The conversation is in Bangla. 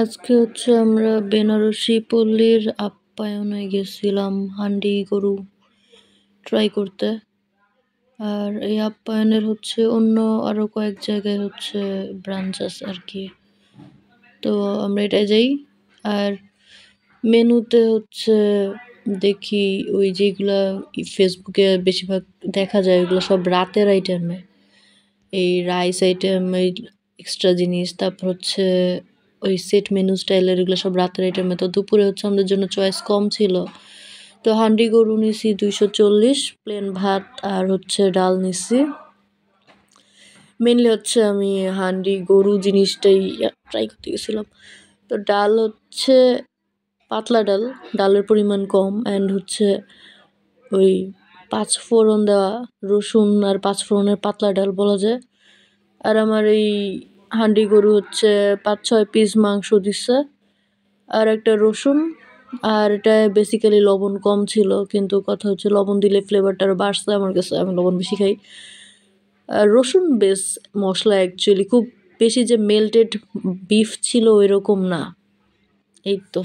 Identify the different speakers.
Speaker 1: আজকে হচ্ছে আমরা বেনারসি পল্লীর আপ্যায়নে গেছিলাম হান্ডি গরু ট্রাই করতে। আর এই আপ্যায়নের হচ্ছে অন্য আরও কয়েক জায়গায় হচ্ছে ব্রাঞ্চ আছে আর কি। তো আমরা এটাই যাই। আর মেনুতে হচ্ছে দেখি ওই যেগুলা ফেসবুকে বেশিরভাগ দেখা যায় ওইগুলো সব রাতের আইটেমে, এই রাইস আইটেম, এই এক্সট্রা জিনিস, তারপর হচ্ছে ওই সেট মেনু স্টাইলের এগুলো সব রাতের আইটেমে। তো দুপুরে হচ্ছে আমাদের জন্য চয়েস কম ছিল, তো হান্ডি গরু নিছি 240, প্লেন ভাত আর হচ্ছে ডাল নিছি। মেনলি হচ্ছে আমি হান্ডি গরু জিনিসটাই ট্রাই করতে গেছিলাম। তো ডাল হচ্ছে পাতলা ডাল, ডালের পরিমাণ কম, অ্যান্ড হচ্ছে ওই 5 ফোড়ন দেওয়া রসুন আর 5 ফোড়নের পাতলা ডাল বলা যায়। আর আমার এই হান্ডি গরু হচ্ছে 5-6 পিস মাংস দিচ্ছে আর একটা রসুন। আর এটা বেসিক্যালি লবণ কম ছিল, কিন্তু কথা হচ্ছে লবণ দিলে ফ্লেভারটা আরও বাড়ছে আমার কাছে, আমি লবণ বেশি খাই। আর রসুন বেস মশলা অ্যাকচুয়ালি খুব বেশি যে মেল্টেড বিফ ছিল ওইরকম না। এই তো।